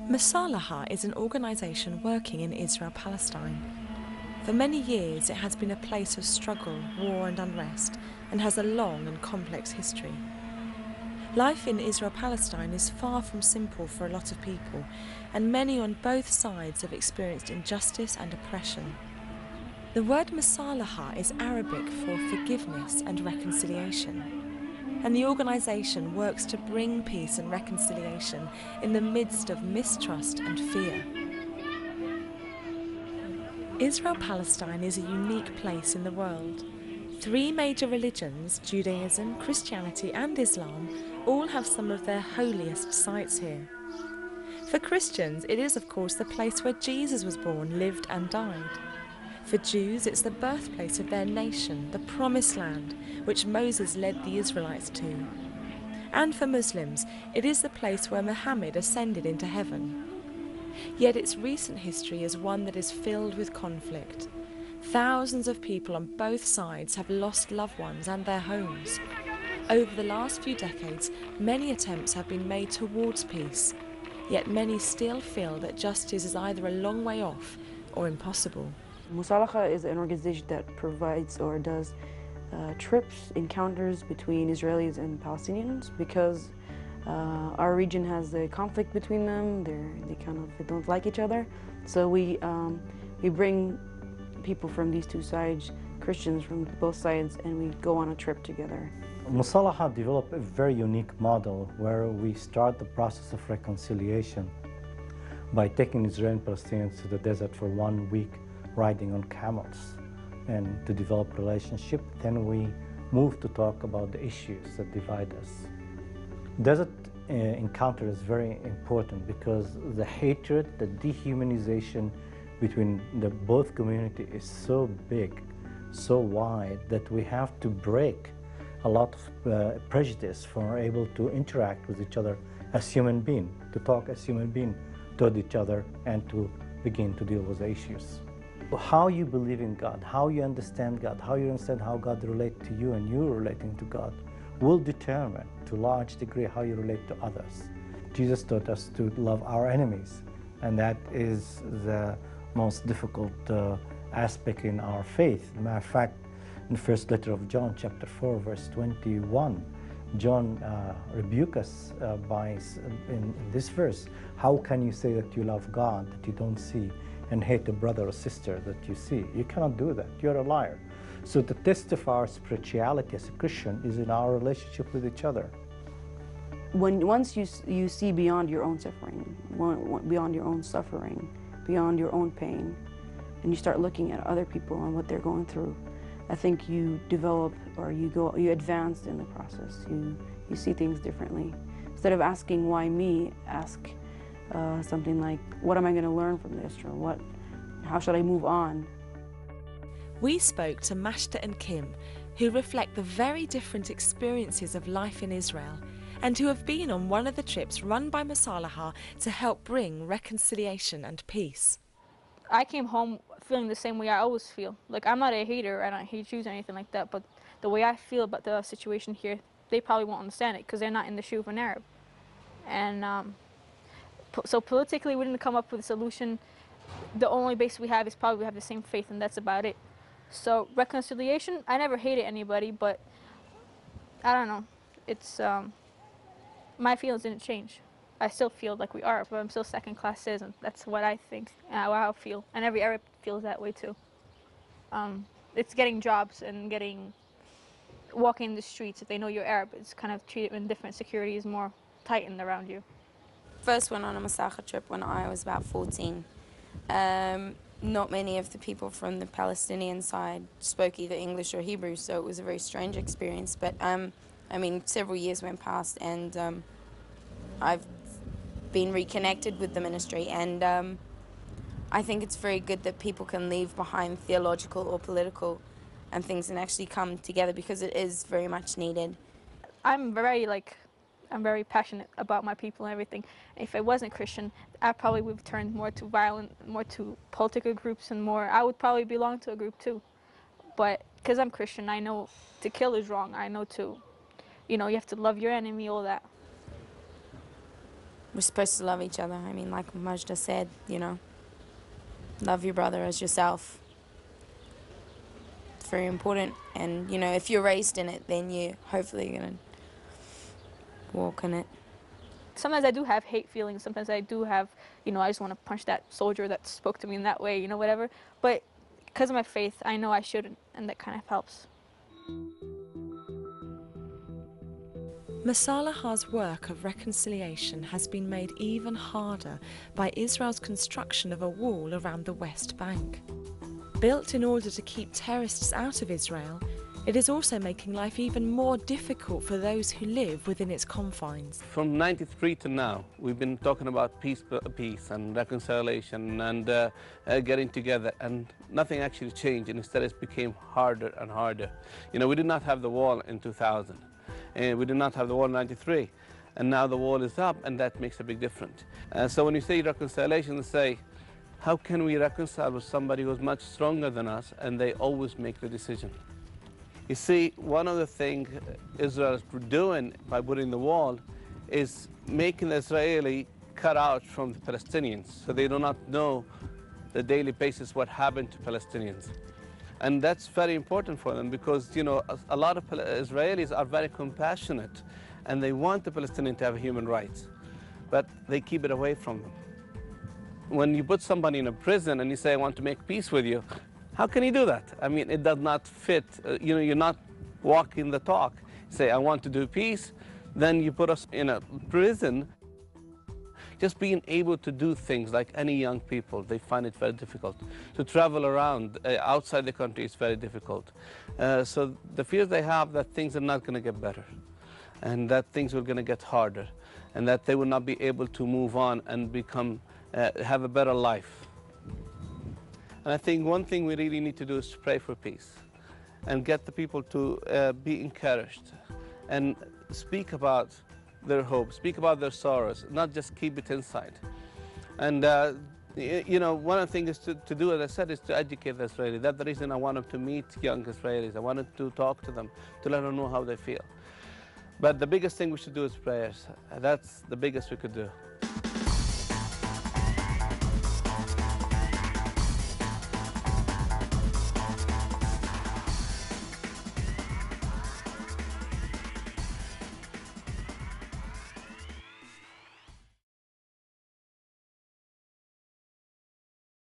Masalaha is an organisation working in Israel-Palestine. For many years it has been a place of struggle, war and unrest, and has a long and complex history. Life in Israel-Palestine is far from simple for a lot of people, and many on both sides have experienced injustice and oppression. The word Masalaha is Arabic for forgiveness and reconciliation, and the organisation works to bring peace and reconciliation in the midst of mistrust and fear. Israel-Palestine is a unique place in the world. 3 major religions, Judaism, Christianity and Islam, all have some of their holiest sites here. For Christians, it is of course the place where Jesus was born, lived and died. For Jews, it's the birthplace of their nation, the Promised Land, which Moses led the Israelites to. And for Muslims, it is the place where Muhammad ascended into heaven. Yet its recent history is one that is filled with conflict. Thousands of people on both sides have lost loved ones and their homes. Over the last few decades, many attempts have been made towards peace, yet many still feel that justice is either a long way off or impossible. Musalaha is an organization that provides or does trips, encounters between Israelis and Palestinians because our region has a conflict between them. They don't like each other. So we bring people from these two sides, Christians from both sides, and we go on a trip together. Musalaha developed a very unique model where we start the process of reconciliation by taking Israeli and Palestinians to the desert for 1 week, riding on camels, and to develop relationship. Then we move to talk about the issues that divide us. Desert encounter is very important because the hatred, the dehumanization between both communities is so big, so wide, that we have to break a lot of prejudice for able to interact with each other as human beings, to talk as human beings toward each other, and to begin to deal with the issues. How you believe in God, how you understand God, how you understand how God relates to you and you relating to God will determine to a large degree how you relate to others. Jesus taught us to love our enemies, and that is the most difficult aspect in our faith. As a matter of fact, in the first letter of John, chapter 4, verse 21, John rebukes us in this verse, how can you say that you love God that you don't see, and hate a brother or sister that you see? You cannot do that. You're a liar. So the test of our spirituality as a Christian is in our relationship with each other. Once you see beyond your own suffering, beyond your own suffering, beyond your own pain, and you start looking at other people and what they're going through, I think you develop, or you advance in the process. You see things differently. Instead of asking why me, ask something like, what am I going to learn from this, or how should I move on? We spoke to Mashta and Kim, who reflect the very different experiences of life in Israel, and who have been on one of the trips run by Masalaha to help bring reconciliation and peace. I came home feeling the same way I always feel. Like, I'm not a hater, I don't hate Jews or anything like that, but the way I feel about the situation here, they probably won't understand it because they're not in the shoe of an Arab. And so politically, we didn't come up with a solution. The only base we have is probably we have the same faith, and that's about it. So reconciliation, I never hated anybody, but I don't know. It's my feelings didn't change. I still feel like we are, but I'm still second-class citizen. That's what I think and how I feel, and every Arab feels that way too. It's getting jobs and walking in the streets. If they know you're Arab, it's kind of treated indifferent. Security is more tightened around you. First went on a Masalaha trip when I was about 14. Not many of the people from the Palestinian side spoke either English or Hebrew, so it was a very strange experience. But I mean, several years went past, and I've been reconnected with the ministry, and I think it's very good that people can leave behind theological or political and things and actually come together, because it is very much needed. I'm very passionate about my people and everything. If I wasn't Christian, I probably would have turned more to violent, more to political groups, and I would probably belong to a group too. But because I'm Christian, I know to kill is wrong. I know you have to love your enemy, all that. we're supposed to love each other. I mean, like Majda said, you know, love your brother as yourself. It's very important. And, you know, if you're raised in it, then you're hopefully going to walk in it. Sometimes I do have hate feelings. Sometimes I do have, you know, I just want to punch that soldier that spoke to me in that way, you know, whatever. But because of my faith, I know I shouldn't, and that kind of helps. Masalaha's work of reconciliation has been made even harder by Israel's construction of a wall around the West Bank. Built in order to keep terrorists out of Israel, it is also making life even more difficult for those who live within its confines. From '93 to now, we've been talking about peace and reconciliation and getting together, and nothing actually changed, and instead it became harder and harder. You know, we did not have the wall in 2000, and we did not have the wall in '93, and now the wall is up, and that makes a big difference. So when you say reconciliation, say, how can we reconcile with somebody who's much stronger than us, and they always make the decision? You see, one of the things Israel is doing by putting the wall is making the Israeli cut out from the Palestinians, so they do not know the daily basis what happened to Palestinians. And that's very important for them because, you know, a lot of Israelis are very compassionate and they want the Palestinians to have human rights, but they keep it away from them. When you put somebody in a prison and you say, I want to make peace with you, how can you do that? I mean, it does not fit. You know, you're not walking the talk. Say, I want to do peace, then you put us in a prison. Just being able to do things like any young people, they find it very difficult. To travel around outside the country is very difficult. So the fears they have that things are not going to get better, and that things are going to get harder, and that they will not be able to move on and become, have a better life. And I think one thing we really need to do is to pray for peace and get the people to be encouraged and speak about their hope, speak about their sorrows, not just keep it inside. And, you know, one of the things to do, as I said, is to educate the Israelis. That's the reason I wanted to meet young Israelis. I wanted to talk to them, to let them know how they feel. But the biggest thing we should do is prayers. That's the biggest we could do.